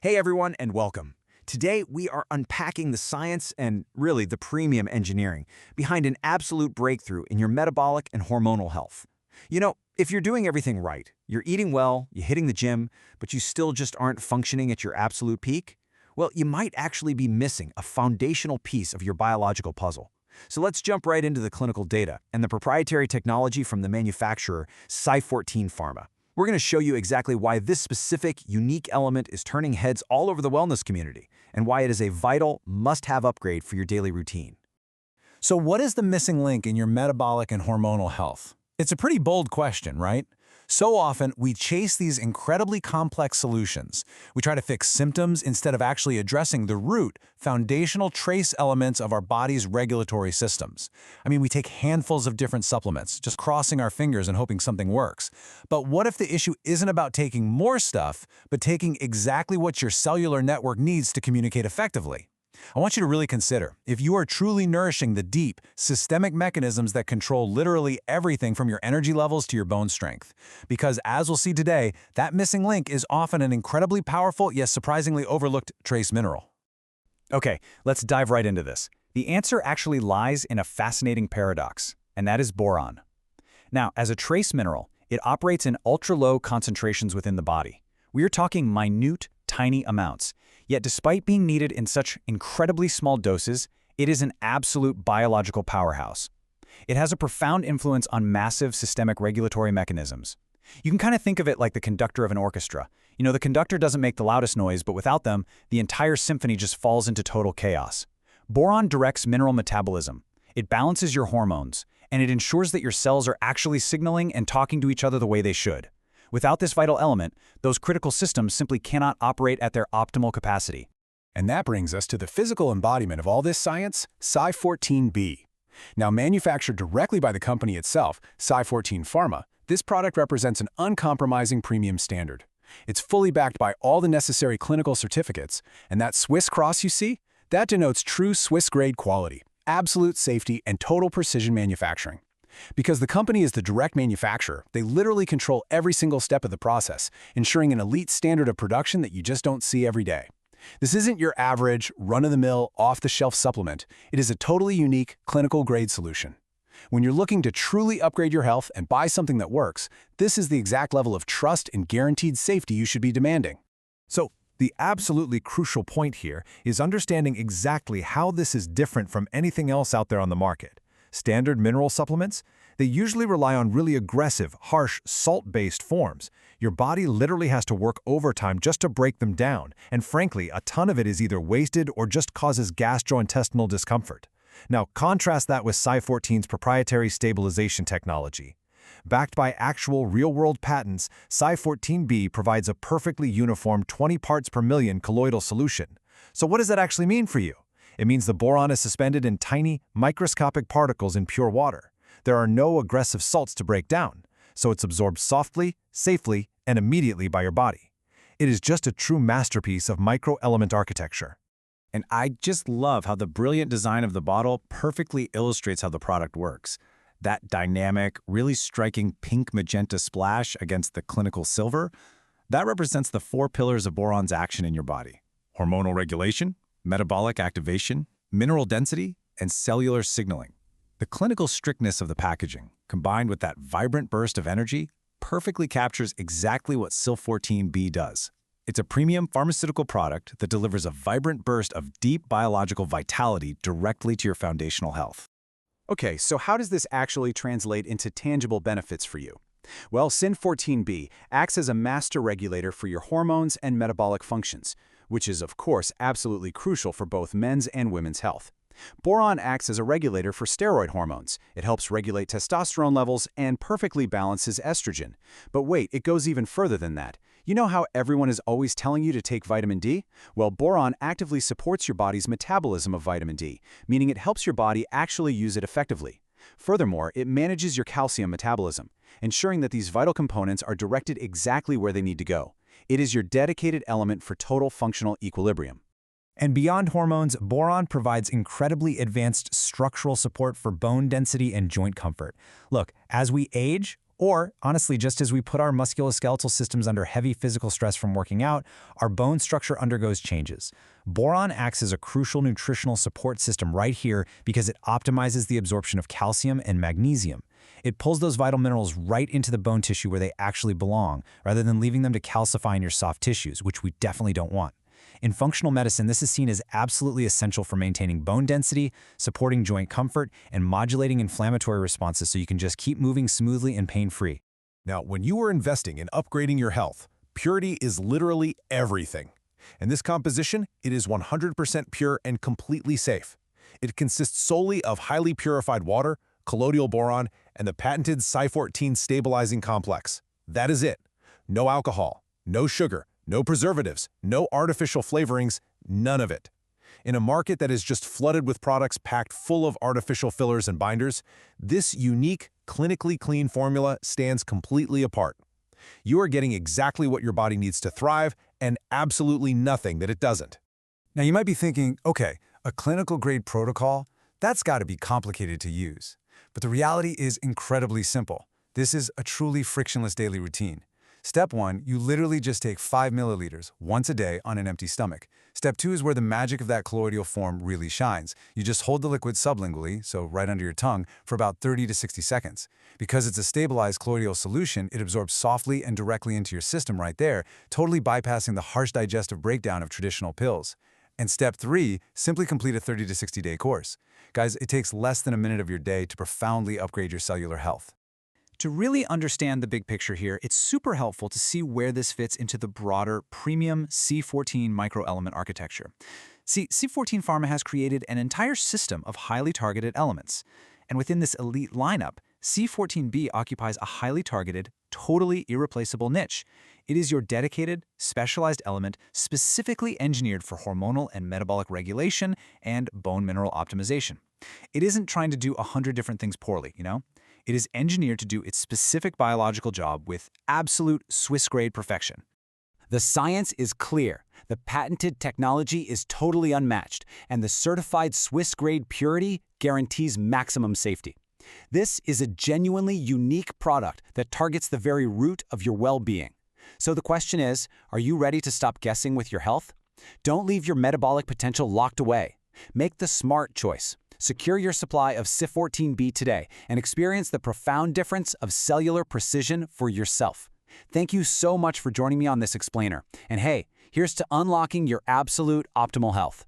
Hey everyone, and welcome. Today we are unpacking the science and really the premium engineering behind an absolute breakthrough in your metabolic and hormonal health. If you're doing everything right, you're eating well, you're hitting the gym, but you still just aren't functioning at your absolute peak, well, you might actually be missing a foundational piece of your biological puzzle. So let's jump right into the clinical data and the proprietary technology from the manufacturer Si14 Pharma. We're going to show you exactly why this specific, unique element is turning heads all over the wellness community and why it is a vital, must-have upgrade for your daily routine. So what is the missing link in your metabolic and hormonal health? It's a pretty bold question, right? So often, we chase these incredibly complex solutions. We try to fix symptoms instead of actually addressing the root, foundational trace elements of our body's regulatory systems. We take handfuls of different supplements, just crossing our fingers and hoping something works. But what if the issue isn't about taking more stuff, but taking exactly what your cellular network needs to communicate effectively? I want you to really consider if you are truly nourishing the deep, systemic mechanisms that control literally everything from your energy levels to your bone strength. Because as we'll see today, that missing link is often an incredibly powerful yet surprisingly overlooked trace mineral. Okay, let's dive right into this. The answer actually lies in a fascinating paradox, and that is boron. Now, as a trace mineral, it operates in ultra-low concentrations within the body. We are talking minute, tiny amounts. Yet despite being needed in such incredibly small doses, it is an absolute biological powerhouse. It has a profound influence on massive systemic regulatory mechanisms. You can kind of think of it like the conductor of an orchestra. The conductor doesn't make the loudest noise, but without them, the entire symphony just falls into total chaos. Boron directs mineral metabolism. It balances your hormones, and it ensures that your cells are actually signaling and talking to each other the way they should. Without this vital element, those critical systems simply cannot operate at their optimal capacity. And that brings us to the physical embodiment of all this science, Si14 B. Now manufactured directly by the company itself, Si14 Pharma, this product represents an uncompromising premium standard. It's fully backed by all the necessary clinical certificates, and that Swiss cross you see, that denotes true Swiss-grade quality, absolute safety, and total precision manufacturing. Because the company is the direct manufacturer, they literally control every single step of the process, ensuring an elite standard of production that you just don't see every day. This isn't your average, run-of-the-mill, off-the-shelf supplement. It is a totally unique, clinical-grade solution. When you're looking to truly upgrade your health and buy something that works, this is the exact level of trust and guaranteed safety you should be demanding. So, the absolutely crucial point here is understanding exactly how this is different from anything else out there on the market. Standard mineral supplements, they usually rely on really aggressive, harsh, salt-based forms. Your body literally has to work overtime just to break them down, and frankly, a ton of it is either wasted or just causes gastrointestinal discomfort. Now, contrast that with Si14's proprietary stabilization technology. Backed by actual real-world patents, Si14 B provides a perfectly uniform 20 parts per million colloidal solution. So what does that actually mean for you? It means the boron is suspended in tiny, microscopic particles in pure water. There are no aggressive salts to break down, so it's absorbed softly, safely, and immediately by your body. It is just a true masterpiece of microelement architecture. And I just love how the brilliant design of the bottle perfectly illustrates how the product works. That dynamic, really striking pink magenta splash against the clinical silver, that represents the 4 pillars of boron's action in your body: hormonal regulation, metabolic activation, mineral density, and cellular signaling. The clinical strictness of the packaging, combined with that vibrant burst of energy, perfectly captures exactly what Si14 B does. It's a premium pharmaceutical product that delivers a vibrant burst of deep biological vitality directly to your foundational health. Okay, so how does this actually translate into tangible benefits for you? Well, Si14 B acts as a master regulator for your hormones and metabolic functions, which is, of course, absolutely crucial for both men's and women's health. Boron acts as a regulator for steroid hormones. It helps regulate testosterone levels and perfectly balances estrogen. But wait, it goes even further than that. You know how everyone is always telling you to take vitamin D? Well, boron actively supports your body's metabolism of vitamin D, meaning it helps your body actually use it effectively. Furthermore, it manages your calcium metabolism, ensuring that these vital components are directed exactly where they need to go. It is your dedicated element for total functional equilibrium. And beyond hormones, boron provides incredibly advanced structural support for bone density and joint comfort. Look, as we age, Or, honestly, just as we put our musculoskeletal systems under heavy physical stress from working out, our bone structure undergoes changes. Boron acts as a crucial nutritional support system right here because it optimizes the absorption of calcium and magnesium. It pulls those vital minerals right into the bone tissue where they actually belong, rather than leaving them to calcify in your soft tissues, which we definitely don't want. In functional medicine, this is seen as absolutely essential for maintaining bone density, supporting joint comfort, and modulating inflammatory responses so you can just keep moving smoothly and pain-free. Now, when you are investing in upgrading your health, purity is literally everything. In this composition, it is 100% pure and completely safe. It consists solely of highly purified water, colloidal boron, and the patented Si14 stabilizing complex. That is it. No alcohol, no sugar, no preservatives, no artificial flavorings, none of it. In a market that is just flooded with products packed full of artificial fillers and binders, this unique, clinically clean formula stands completely apart. You are getting exactly what your body needs to thrive and absolutely nothing that it doesn't. Now you might be thinking, okay, a clinical-grade protocol, that's got to be complicated to use. But the reality is incredibly simple. This is a truly frictionless daily routine. Step 1, you literally just take 5 milliliters once a day on an empty stomach. Step 2 is where the magic of that colloidal form really shines. You just hold the liquid sublingually, so right under your tongue, for about 30 to 60 seconds. Because it's a stabilized colloidal solution, it absorbs softly and directly into your system right there, totally bypassing the harsh digestive breakdown of traditional pills. And step 3, simply complete a 30 to 60-day course. Guys, it takes less than a minute of your day to profoundly upgrade your cellular health. To really understand the big picture here, it's super helpful to see where this fits into the broader premium Si14 microelement architecture. See, Si14 Pharma has created an entire system of highly targeted elements. And within this elite lineup, Si14 B occupies a highly targeted, totally irreplaceable niche. It is your dedicated, specialized element specifically engineered for hormonal and metabolic regulation and bone mineral optimization. It isn't trying to do 100 different things poorly, you know? It is engineered to do its specific biological job with absolute Swiss-grade perfection. The science is clear, the patented technology is totally unmatched, and the certified Swiss-grade purity guarantees maximum safety. This is a genuinely unique product that targets the very root of your well-being. So the question is, are you ready to stop guessing with your health? Don't leave your metabolic potential locked away. Make the smart choice. Secure your supply of Si14 B today and experience the profound difference of cellular precision for yourself. Thank you so much for joining me on this explainer. And hey, here's to unlocking your absolute optimal health.